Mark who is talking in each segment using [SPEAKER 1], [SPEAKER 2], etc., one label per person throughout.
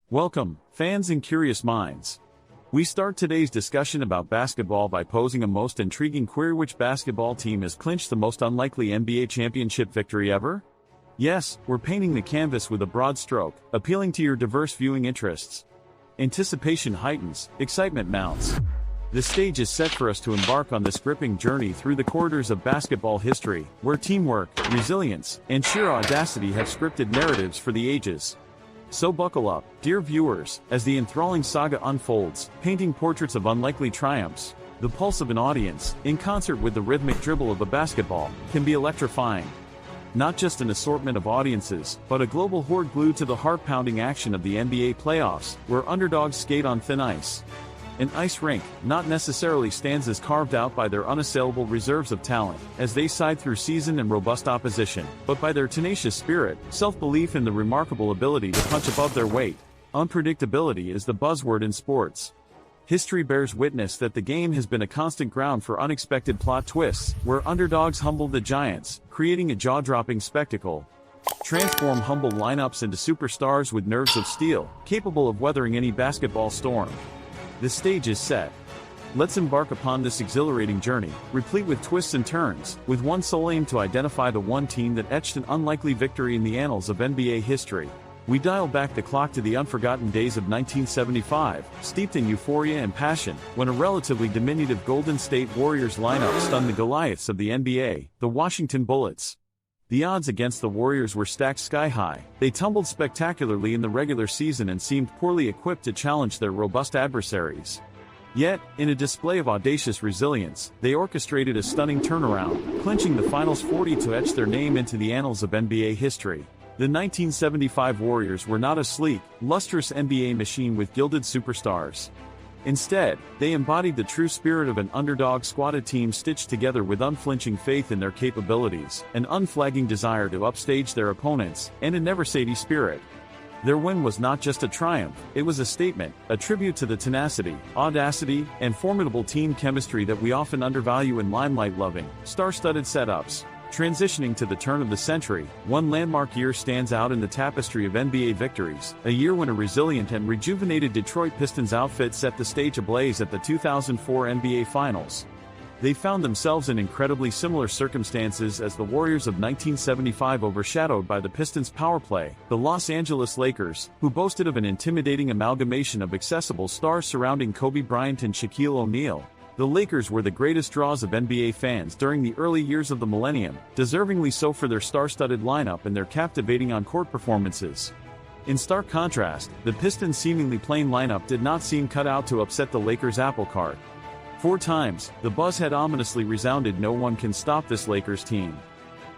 [SPEAKER 1] Welcome, fans and curious minds. We start today's discussion about basketball by posing a most intriguing query: which basketball team has clinched the most unlikely NBA championship victory ever? Yes, we're painting the canvas with a broad stroke, appealing to your diverse viewing interests. Anticipation heightens, excitement mounts. The stage is set for us to embark on this gripping journey through the corridors of basketball history, where teamwork, resilience, and sheer audacity have scripted narratives for the ages. So buckle up, dear viewers, as the enthralling saga unfolds, painting portraits of unlikely triumphs. The pulse of an audience, in concert with the rhythmic dribble of a basketball, can be electrifying. Not just an assortment of audiences, but a global horde glued to the heart-pounding action of the NBA playoffs, where underdogs skate on thin ice. An ice rink, not necessarily stands as carved out by their unassailable reserves of talent, as they side through seasoned and robust opposition, but by their tenacious spirit, self-belief and the remarkable ability to punch above their weight. Unpredictability is the buzzword in sports. History bears witness that the game has been a constant ground for unexpected plot twists, where underdogs humble the giants, creating a jaw-dropping spectacle. Transform humble lineups into superstars with nerves of steel, capable of weathering any basketball storm. The stage is set. Let's embark upon this exhilarating journey, replete with twists and turns, with one sole aim to identify the one team that etched an unlikely victory in the annals of NBA history. We dial back the clock to the unforgotten days of 1975, steeped in euphoria and passion, when a relatively diminutive Golden State Warriors lineup stunned the Goliaths of the NBA, the Washington Bullets. The odds against the Warriors were stacked sky-high. They tumbled spectacularly in the regular season and seemed poorly equipped to challenge their robust adversaries. Yet, in a display of audacious resilience, they orchestrated a stunning turnaround, clinching the Finals 40 to etch their name into the annals of NBA history. The 1975 Warriors were not a sleek, lustrous NBA machine with gilded superstars. Instead, they embodied the true spirit of an underdog squatted team stitched together with unflinching faith in their capabilities, an unflagging desire to upstage their opponents, and a never-say-die spirit. Their win was not just a triumph, it was a statement, a tribute to the tenacity, audacity, and formidable team chemistry that we often undervalue in limelight-loving, star-studded setups. Transitioning to the turn of the century, one landmark year stands out in the tapestry of NBA victories, a year when a resilient and rejuvenated Detroit Pistons outfit set the stage ablaze at the 2004 NBA Finals. They found themselves in incredibly similar circumstances as the Warriors of 1975, overshadowed by the Pistons' power play, the Los Angeles Lakers, who boasted of an intimidating amalgamation of accessible stars surrounding Kobe Bryant and Shaquille O'Neal. The Lakers were the greatest draws of NBA fans during the early years of the millennium, deservingly so for their star-studded lineup and their captivating on-court performances. In stark contrast, the Pistons' seemingly plain lineup did not seem cut out to upset the Lakers' apple cart. 4 times, the buzz had ominously resounded: no one can stop this Lakers team.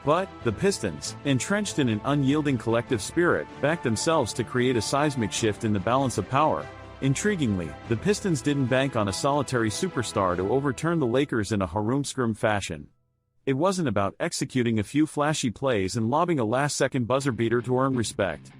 [SPEAKER 1] But, the Pistons, entrenched in an unyielding collective spirit, backed themselves to create a seismic shift in the balance of power. Intriguingly, the Pistons didn't bank on a solitary superstar to overturn the Lakers in a harumscarum fashion. It wasn't about executing a few flashy plays and lobbing a last-second buzzer beater to earn respect.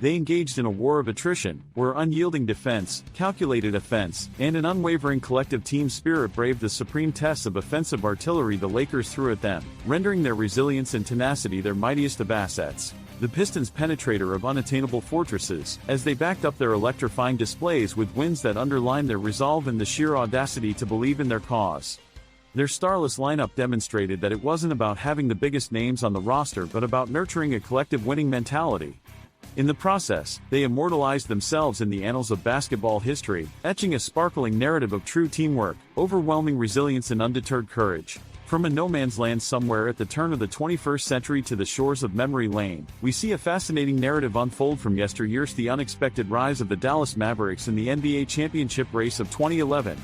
[SPEAKER 1] They engaged in a war of attrition, where unyielding defense, calculated offense, and an unwavering collective team spirit braved the supreme tests of offensive artillery the Lakers threw at them, rendering their resilience and tenacity their mightiest of assets. The Pistons' penetrator of unattainable fortresses, as they backed up their electrifying displays with wins that underlined their resolve and the sheer audacity to believe in their cause. Their starless lineup demonstrated that it wasn't about having the biggest names on the roster but about nurturing a collective winning mentality. In the process, they immortalized themselves in the annals of basketball history, etching a sparkling narrative of true teamwork, overwhelming resilience and undeterred courage. From a no-man's land somewhere at the turn of the 21st century to the shores of memory lane, we see a fascinating narrative unfold from yesteryear's the unexpected rise of the Dallas Mavericks in the NBA championship race of 2011.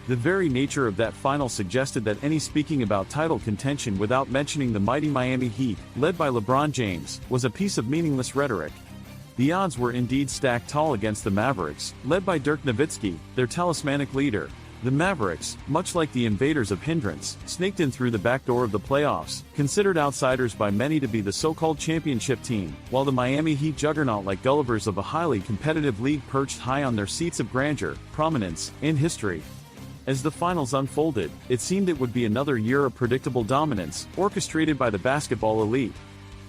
[SPEAKER 1] The very nature of that final suggested that any speaking about title contention without mentioning the mighty Miami Heat, led by LeBron James, was a piece of meaningless rhetoric. The odds were indeed stacked tall against the Mavericks, led by Dirk Nowitzki, their talismanic leader. The Mavericks, much like the invaders of hindrance, snaked in through the back door of the playoffs, considered outsiders by many to be the so-called championship team, while the Miami Heat, juggernaut like Gullivers of a highly competitive league, perched high on their seats of grandeur, prominence, and history. As the finals unfolded, it seemed it would be another year of predictable dominance, orchestrated by the basketball elite.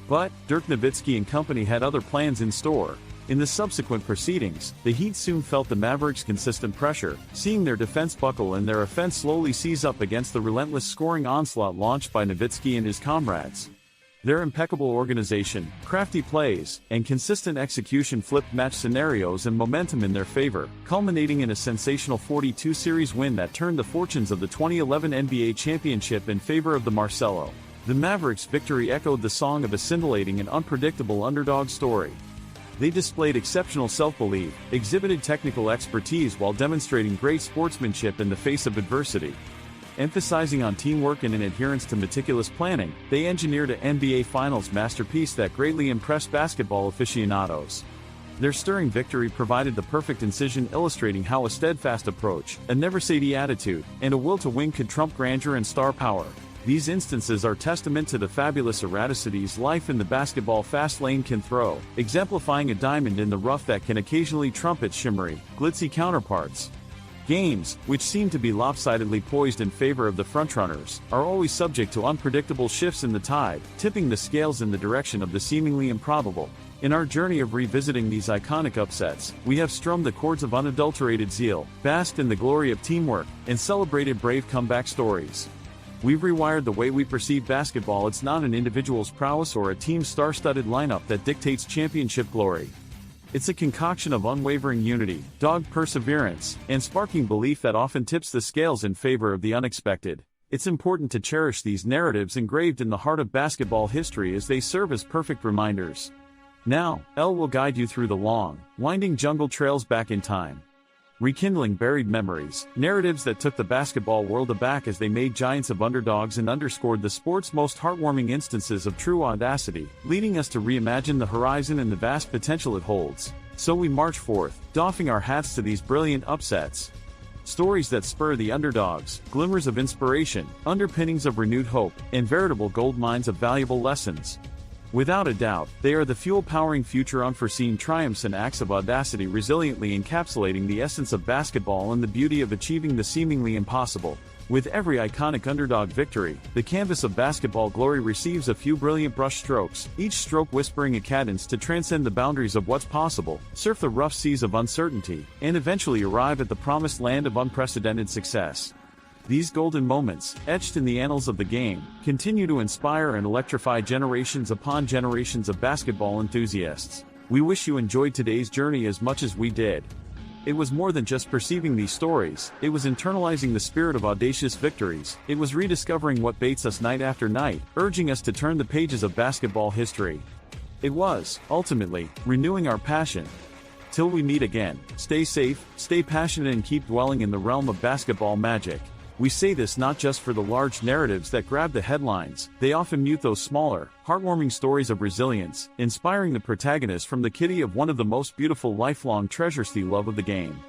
[SPEAKER 1] But, Dirk Nowitzki and company had other plans in store. In the subsequent proceedings, the Heat soon felt the Mavericks' consistent pressure, seeing their defense buckle and their offense slowly seize up against the relentless scoring onslaught launched by Nowitzki and his comrades. Their impeccable organization, crafty plays, and consistent execution flipped match scenarios and momentum in their favor, culminating in a sensational 42-series win that turned the fortunes of the 2011 NBA championship in favor of the Marcelo. The Mavericks' victory echoed the song of a scintillating and unpredictable underdog story. They displayed exceptional self-belief, exhibited technical expertise while demonstrating great sportsmanship in the face of adversity. Emphasizing on teamwork and an adherence to meticulous planning, they engineered an NBA Finals masterpiece that greatly impressed basketball aficionados. Their stirring victory provided the perfect incision illustrating how a steadfast approach, a never-say-die attitude, and a will to win could trump grandeur and star power. These instances are testament to the fabulous erraticities life in the basketball fast lane can throw, exemplifying a diamond in the rough that can occasionally trump its shimmery, glitzy counterparts. Games, which seem to be lopsidedly poised in favor of the frontrunners, are always subject to unpredictable shifts in the tide, tipping the scales in the direction of the seemingly improbable. In our journey of revisiting these iconic upsets, we have strummed the chords of unadulterated zeal, basked in the glory of teamwork, and celebrated brave comeback stories. We've rewired the way we perceive basketball. It's not an individual's prowess or a team's star-studded lineup that dictates championship glory. It's a concoction of unwavering unity, dogged perseverance, and sparking belief that often tips the scales in favor of the unexpected. It's important to cherish these narratives engraved in the heart of basketball history as they serve as perfect reminders. Now, Elle will guide you through the long, winding jungle trails back in time. Rekindling buried memories, narratives that took the basketball world aback as they made giants of underdogs and underscored the sport's most heartwarming instances of true audacity, leading us to reimagine the horizon and the vast potential it holds. So we march forth, doffing our hats to these brilliant upsets. Stories that spur the underdogs, glimmers of inspiration, underpinnings of renewed hope, and veritable gold mines of valuable lessons. Without a doubt, they are the fuel powering future unforeseen triumphs and acts of audacity resiliently encapsulating the essence of basketball and the beauty of achieving the seemingly impossible. With every iconic underdog victory, the canvas of basketball glory receives a few brilliant brush strokes, each stroke whispering a cadence to transcend the boundaries of what's possible, surf the rough seas of uncertainty, and eventually arrive at the promised land of unprecedented success. These golden moments, etched in the annals of the game, continue to inspire and electrify generations upon generations of basketball enthusiasts. We wish you enjoyed today's journey as much as we did. It was more than just perceiving these stories, it was internalizing the spirit of audacious victories, it was rediscovering what baits us night after night, urging us to turn the pages of basketball history. It was, ultimately, renewing our passion. Till we meet again, stay safe, stay passionate and keep dwelling in the realm of basketball magic. We say this not just for the large narratives that grab the headlines, they often mute those smaller, heartwarming stories of resilience, inspiring the protagonist from the kitty of one of the most beautiful lifelong treasures, the love of the game.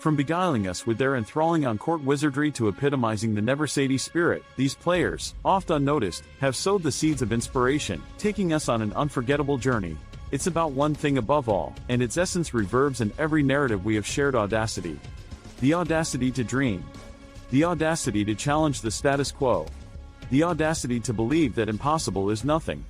[SPEAKER 1] From beguiling us with their enthralling on-court wizardry to epitomizing the never-say-die spirit, these players, oft unnoticed, have sowed the seeds of inspiration, taking us on an unforgettable journey. It's about one thing above all, and its essence reverbs in every narrative we have shared: audacity. The audacity to dream. The audacity to challenge the status quo. The audacity to believe that impossible is nothing.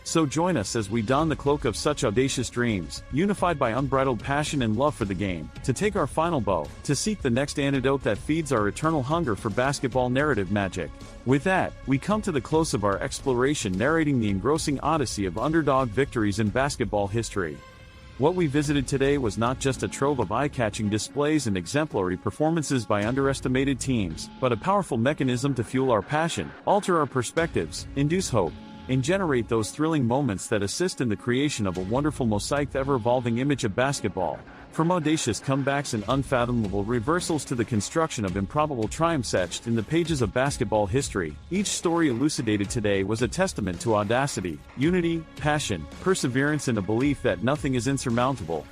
[SPEAKER 1] So join us as we don the cloak of such audacious dreams, unified by unbridled passion and love for the game, to take our final bow, to seek the next antidote that feeds our eternal hunger for basketball narrative magic. With that, we come to the close of our exploration narrating the engrossing odyssey of underdog victories in basketball history. What we visited today was not just a trove of eye-catching displays and exemplary performances by underestimated teams, but a powerful mechanism to fuel our passion, alter our perspectives, induce hope, and generate those thrilling moments that assist in the creation of a wonderful mosaic ever-evolving image of basketball. From audacious comebacks and unfathomable reversals to the construction of improbable triumphs etched in the pages of basketball history, each story elucidated today was a testament to audacity, unity, passion, perseverance, and a belief that nothing is insurmountable.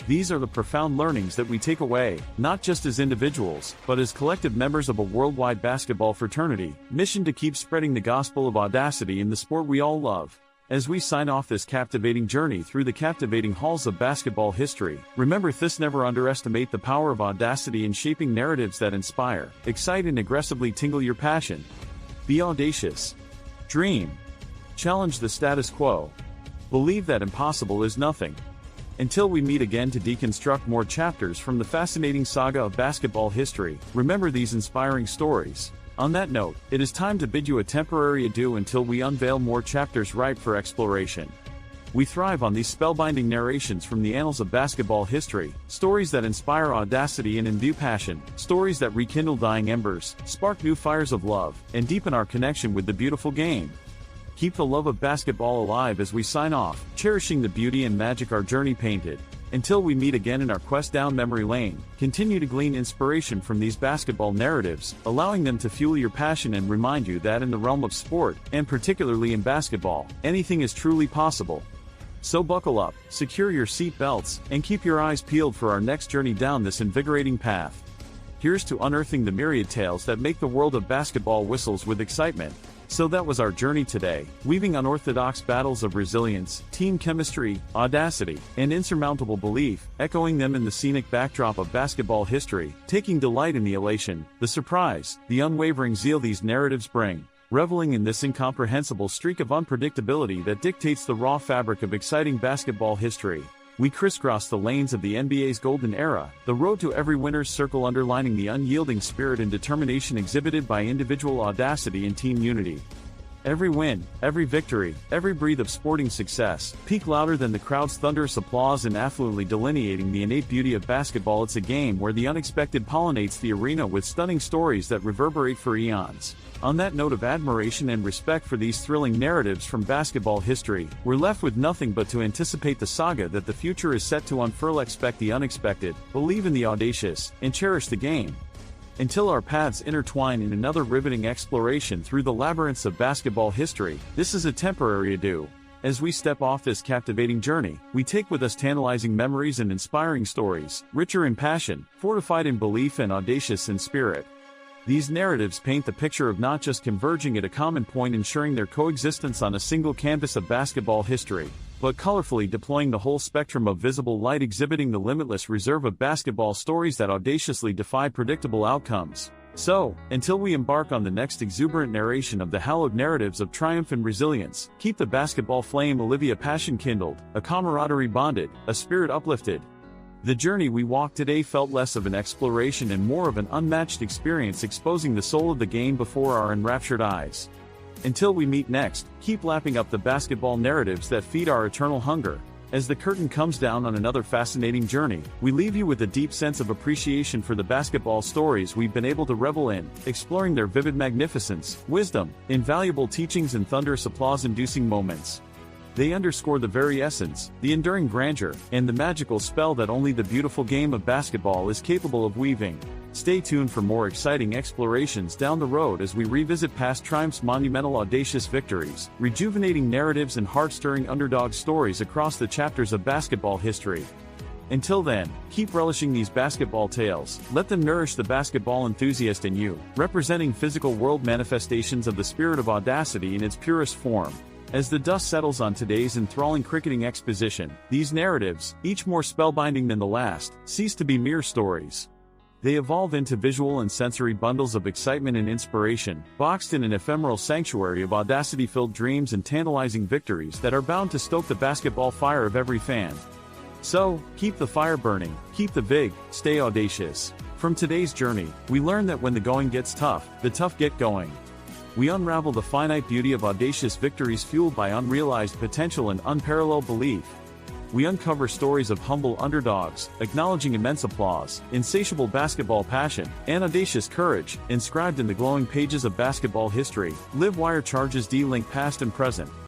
[SPEAKER 1] These are the profound learnings that we take away, not just as individuals, but as collective members of a worldwide basketball fraternity, mission to keep spreading the gospel of audacity in the sport we all love. As we sign off this captivating journey through the captivating halls of basketball history, remember this: never underestimate the power of audacity in shaping narratives that inspire, excite, and aggressively tingle your passion. Be audacious. Dream. Challenge the status quo. Believe that impossible is nothing. Until we meet again to deconstruct more chapters from the fascinating saga of basketball history, remember these inspiring stories. On that note, it is time to bid you a temporary adieu until we unveil more chapters ripe for exploration. We thrive on these spellbinding narrations from the annals of basketball history, stories that inspire audacity and imbue passion, stories that rekindle dying embers, spark new fires of love, and deepen our connection with the beautiful game. Keep the love of basketball alive as we sign off, cherishing the beauty and magic our journey painted. Until we meet again in our quest down memory lane, continue to glean inspiration from these basketball narratives, allowing them to fuel your passion and remind you that in the realm of sport, and particularly in basketball, anything is truly possible. So buckle up, secure your seat belts, and keep your eyes peeled for our next journey down this invigorating path. Here's to unearthing the myriad tales that make the world of basketball whistles with excitement. So that was our journey today, weaving unorthodox battles of resilience, team chemistry, audacity, and insurmountable belief, echoing them in the scenic backdrop of basketball history, taking delight in the elation, the surprise, the unwavering zeal these narratives bring, reveling in this incomprehensible streak of unpredictability that dictates the raw fabric of exciting basketball history. We crisscross the lanes of the NBA's golden era, the road to every winner's circle underlining the unyielding spirit and determination exhibited by individual audacity and team unity. Every win, every victory, every breath of sporting success, peak louder than the crowd's thunderous applause and affluently delineating the innate beauty of basketball. It's a game where the unexpected pollinates the arena with stunning stories that reverberate for eons. On that note of admiration and respect for these thrilling narratives from basketball history, we're left with nothing but to anticipate the saga that the future is set to unfurl. Expect the unexpected, believe in the audacious, and cherish the game. Until our paths intertwine in another riveting exploration through the labyrinths of basketball history, this is a temporary adieu. As we step off this captivating journey, we take with us tantalizing memories and inspiring stories, richer in passion, fortified in belief and audacious in spirit. These narratives paint the picture of not just converging at a common point ensuring their coexistence on a single canvas of basketball history, but colorfully deploying the whole spectrum of visible light, exhibiting the limitless reserve of basketball stories that audaciously defy predictable outcomes. So, until we embark on the next exuberant narration of the hallowed narratives of triumph and resilience, keep the basketball flame alive, a passion kindled, a camaraderie bonded, a spirit uplifted. The journey we walked today felt less of an exploration and more of an unmatched experience, exposing the soul of the game before our enraptured eyes. Until we meet next, keep lapping up the basketball narratives that feed our eternal hunger. As the curtain comes down on another fascinating journey, we leave you with a deep sense of appreciation for the basketball stories we've been able to revel in, exploring their vivid magnificence, wisdom, invaluable teachings and thunderous applause-inducing moments. They underscore the very essence, the enduring grandeur, and the magical spell that only the beautiful game of basketball is capable of weaving. Stay tuned for more exciting explorations down the road as we revisit past triumphs, monumental audacious victories, rejuvenating narratives and heart-stirring underdog stories across the chapters of basketball history. Until then, keep relishing these basketball tales, let them nourish the basketball enthusiast in you, representing physical world manifestations of the spirit of audacity in its purest form. As the dust settles on today's enthralling cricketing exposition, these narratives, each more spellbinding than the last, cease to be mere stories. They evolve into visual and sensory bundles of excitement and inspiration, boxed in an ephemeral sanctuary of audacity-filled dreams and tantalizing victories that are bound to stoke the basketball fire of every fan. So, keep the fire burning, keep the vig, stay audacious. From today's journey, we learn that when the going gets tough, the tough get going. We unravel the finite beauty of audacious victories fueled by unrealized potential and unparalleled belief. We uncover stories of humble underdogs, acknowledging immense applause, insatiable basketball passion, and audacious courage, inscribed in the glowing pages of basketball history. Live Wire charges D-Link past and present.